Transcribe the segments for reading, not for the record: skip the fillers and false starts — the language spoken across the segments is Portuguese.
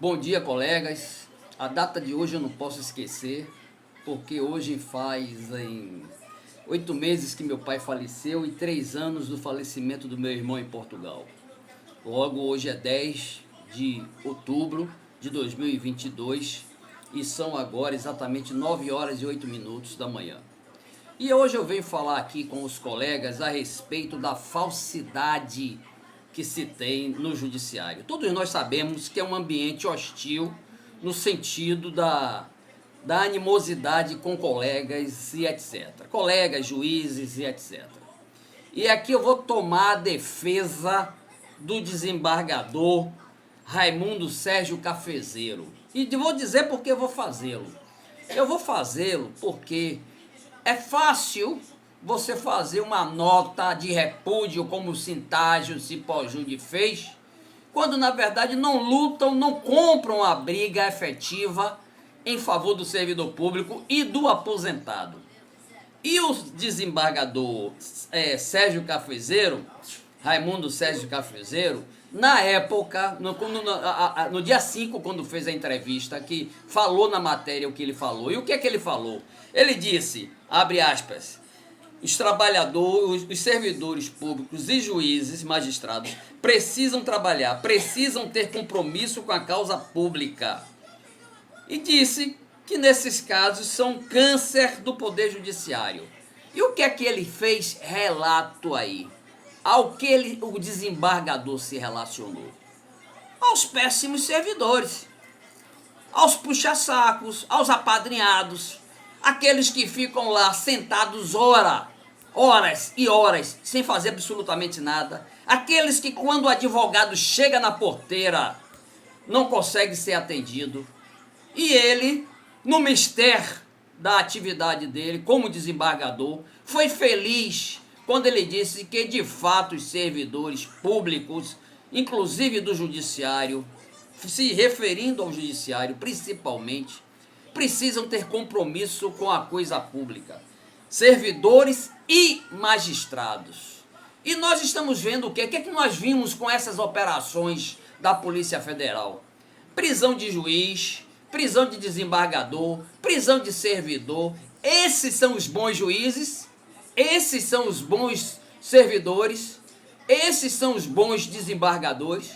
Bom dia, colegas. A data de hoje eu não posso esquecer, porque hoje faz 8 meses que meu pai faleceu e 3 anos do falecimento do meu irmão em Portugal. Logo, hoje é 10 de outubro de 2022 e são agora exatamente 9 horas e 8 minutos da manhã. E hoje eu venho falar aqui com os colegas a respeito da falsidade que se tem no judiciário. Todos nós sabemos que é um ambiente hostil no sentido da animosidade com colegas e etc. Colegas, juízes e etc. E aqui eu vou tomar a defesa do desembargador Raimundo Sérgio Cafezeiro. E vou dizer por que eu vou fazê-lo. Eu vou fazê-lo porque é fácil você fazer uma nota de repúdio como o Sintágio Cipó-Júdi fez, quando na verdade não lutam, não compram a briga efetiva em favor do servidor público e do aposentado. E o desembargador Sérgio Cafezeiro, Raimundo Sérgio Cafezeiro, na época, no dia 5, quando fez a entrevista, que falou na matéria o que ele falou. E o que é que ele falou? Ele disse, abre aspas, os trabalhadores, os servidores públicos e juízes, magistrados, precisam trabalhar, precisam ter compromisso com a causa pública. E disse que nesses casos são câncer do Poder Judiciário. E o que é que ele fez relato aí? Ao que o desembargador se relacionou? Aos péssimos servidores, aos puxa-sacos, aos apadrinhados, aqueles que ficam lá sentados horas e horas, sem fazer absolutamente nada, aqueles que quando o advogado chega na porteira, não consegue ser atendido, e ele, no mistério da atividade dele como desembargador, foi feliz quando ele disse que de fato os servidores públicos, inclusive do judiciário, se referindo ao judiciário principalmente, precisam ter compromisso com a coisa pública, servidores e magistrados. E nós estamos vendo o quê? O que é que nós vimos com essas operações da Polícia Federal? Prisão de juiz, prisão de desembargador, prisão de servidor. Esses são os bons juízes, esses são os bons servidores, esses são os bons desembargadores.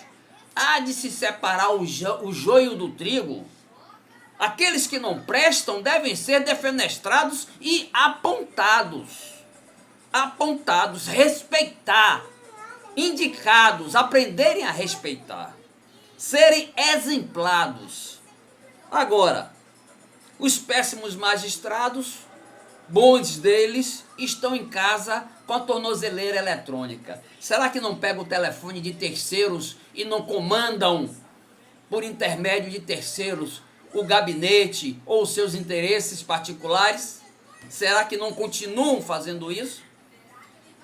Há de se separar o joio do trigo. Aqueles que não prestam devem ser defenestrados e apontados. Apontados, respeitar, indicados, aprenderem a respeitar, serem exemplados. Agora, os péssimos magistrados, bons deles, estão em casa com a tornozeleira eletrônica. Será que não pegam o telefone de terceiros e não comandam, por intermédio de terceiros, o gabinete ou seus interesses particulares? Será que não continuam fazendo isso?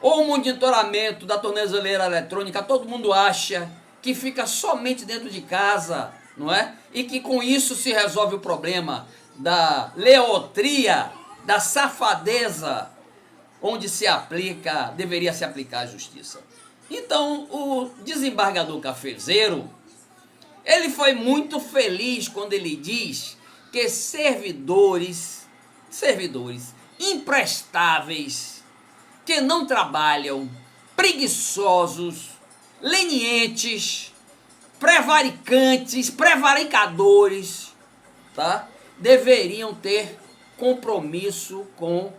Ou o monitoramento da tornozeleira eletrônica, todo mundo acha que fica somente dentro de casa, não é? E que com isso se resolve o problema da leotria, da safadeza, onde deveria se aplicar a justiça. Então, o desembargador Cafezeiro, ele foi muito feliz quando ele diz que servidores imprestáveis, que não trabalham, preguiçosos, lenientes, prevaricadores, tá? Deveriam ter compromisso com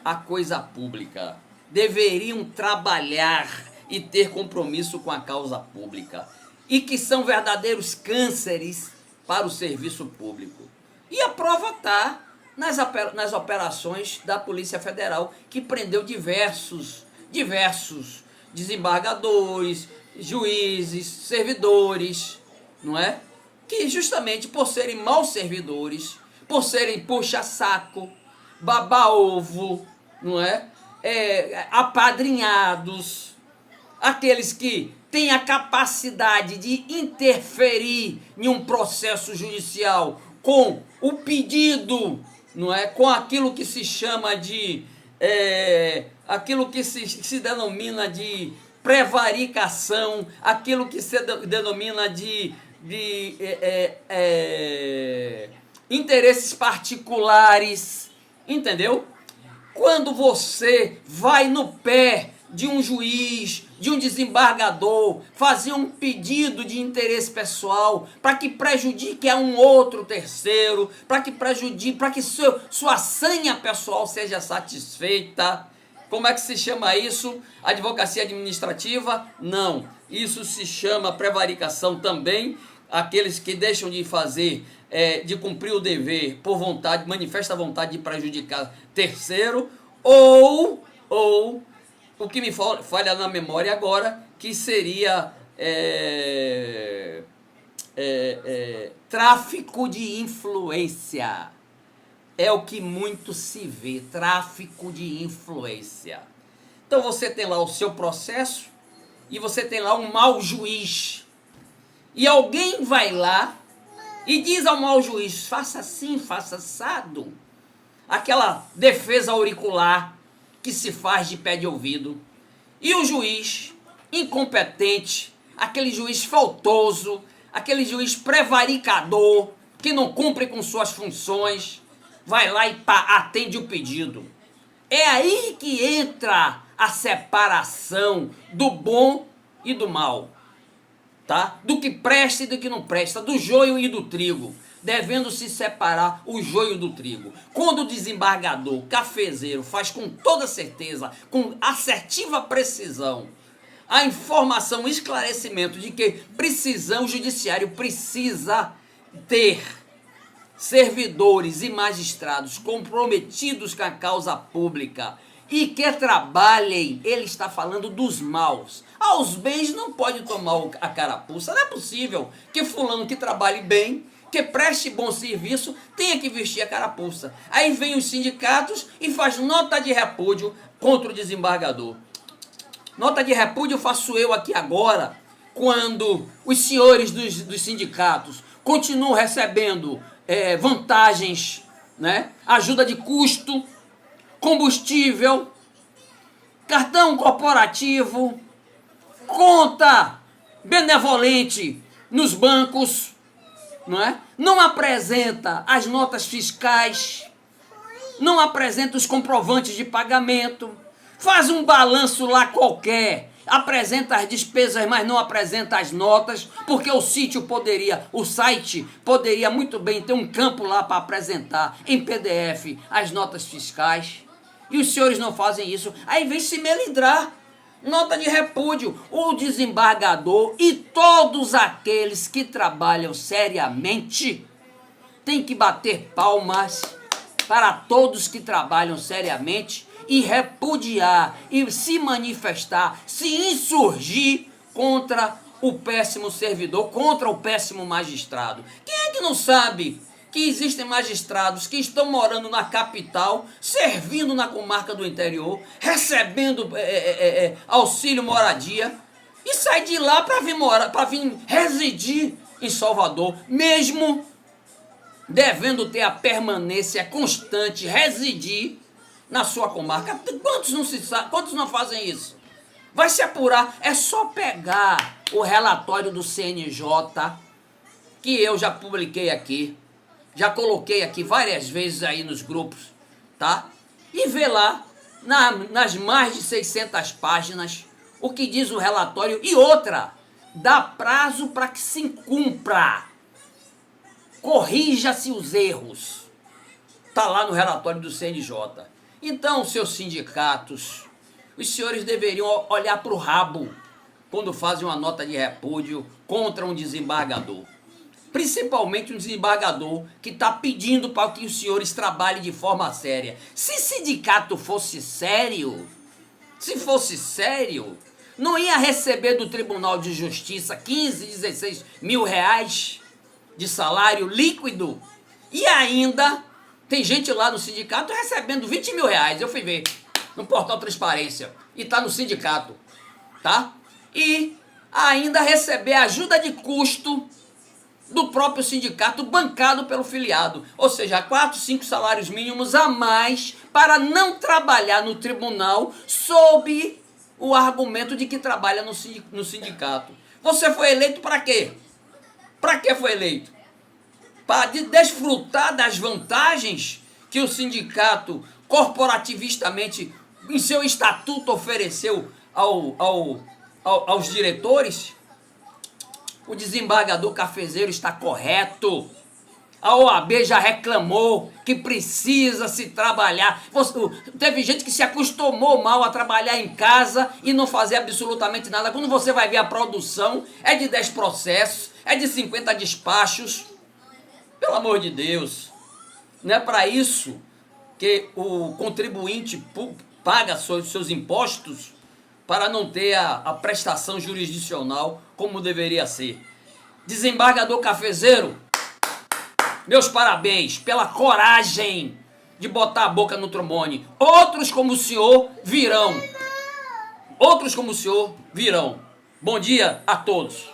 a coisa pública, deveriam trabalhar e ter compromisso com a causa pública, e que são verdadeiros cânceres para o serviço público. E a prova está nas operações da Polícia Federal, que prendeu diversos desembargadores, juízes, servidores, não é? Que justamente por serem maus servidores, por serem puxa-saco, baba-ovo, não é? Apadrinhados, aqueles que têm a capacidade de interferir em um processo judicial com o pedido, não é? Com aquilo que se chama de aquilo que se denomina de prevaricação, aquilo que se denomina de de interesses particulares, entendeu? Quando você vai no pé de um juiz, de um desembargador, fazer um pedido de interesse pessoal para que prejudique a um outro terceiro, para que prejudique, para que sua sanha pessoal seja satisfeita. Como é que se chama isso? Advocacia administrativa? Não. Isso se chama prevaricação também. Aqueles que deixam de fazer, de cumprir o dever por vontade, manifesta a vontade de prejudicar terceiro, ou o que me falha na memória agora, que seria tráfico de influência. É o que muito se vê, tráfico de influência. Então você tem lá o seu processo e você tem lá um mau juiz. E alguém vai lá e diz ao mau juiz, faça assim, faça assado. Aquela defesa auricular que se faz de pé de ouvido. E o juiz, incompetente, aquele juiz faltoso, aquele juiz prevaricador, que não cumpre com suas funções, vai lá e atende o pedido. É aí que entra a separação do bom e do mal. Tá? Do que presta e do que não presta, do joio e do trigo, devendo se separar o joio do trigo. Quando o desembargador, cafezeiro, faz com toda certeza, com assertiva precisão, a informação, o esclarecimento de que o judiciário precisa ter servidores e magistrados comprometidos com a causa pública e que trabalhem, ele está falando dos maus. Aos bens não pode tomar a carapuça. Não é possível que fulano que trabalhe bem, que preste bom serviço, tenha que vestir a carapuça. Aí vem os sindicatos e faz nota de repúdio contra o desembargador. Nota de repúdio faço eu aqui agora, quando os senhores dos sindicatos continuam recebendo vantagens, né? Ajuda de custo, combustível, cartão corporativo, conta benevolente nos bancos, não é? Não apresenta as notas fiscais, não apresenta os comprovantes de pagamento, faz um balanço lá qualquer, apresenta as despesas, mas não apresenta as notas, porque o site poderia muito bem ter um campo lá para apresentar em PDF as notas fiscais. E os senhores não fazem isso. Aí vem se melindrar. Nota de repúdio. O desembargador e todos aqueles que trabalham seriamente têm que bater palmas para todos que trabalham seriamente e repudiar, e se manifestar, se insurgir contra o péssimo servidor, contra o péssimo magistrado. Quem é que não sabe que existem magistrados que estão morando na capital, servindo na comarca do interior, recebendo auxílio moradia, e sai de lá para vir residir em Salvador, mesmo devendo ter a permanência constante, residir na sua comarca? Quantos não fazem isso? Vai se apurar, é só pegar o relatório do CNJ, que eu já publiquei aqui, já coloquei aqui várias vezes aí nos grupos, tá? E ver lá, nas mais de 600 páginas, o que diz o relatório. E outra, dá prazo para que se cumpra. Corrija-se os erros. Tá lá no relatório do CNJ. Então, seus sindicatos, os senhores deveriam olhar para o rabo quando fazem uma nota de repúdio contra um desembargador. Principalmente um desembargador que está pedindo para que os senhores trabalhem de forma séria. Se sindicato fosse sério, não ia receber do Tribunal de Justiça 15, 16 mil reais de salário líquido. E ainda tem gente lá no sindicato recebendo 20 mil reais. Eu fui ver no portal Transparência e está no sindicato, tá? E ainda receber ajuda de custo do próprio sindicato bancado pelo filiado, ou seja, 4, 5 salários mínimos a mais para não trabalhar no tribunal sob o argumento de que trabalha no sindicato. Você foi eleito para quê? Para que foi eleito? Para desfrutar das vantagens que o sindicato corporativistamente, em seu estatuto, ofereceu aos diretores? O desembargador Cafezeiro está correto. A OAB já reclamou que precisa se trabalhar. Teve gente que se acostumou mal a trabalhar em casa e não fazer absolutamente nada. Quando você vai ver a produção, é de 10 processos, é de 50 despachos. Pelo amor de Deus. Não é para isso que o contribuinte paga seus impostos, para não ter a prestação jurisdicional como deveria ser. Desembargador Cafezeiro, meus parabéns pela coragem de botar a boca no trombone. Outros como o senhor virão. Outros como o senhor virão. Bom dia a todos.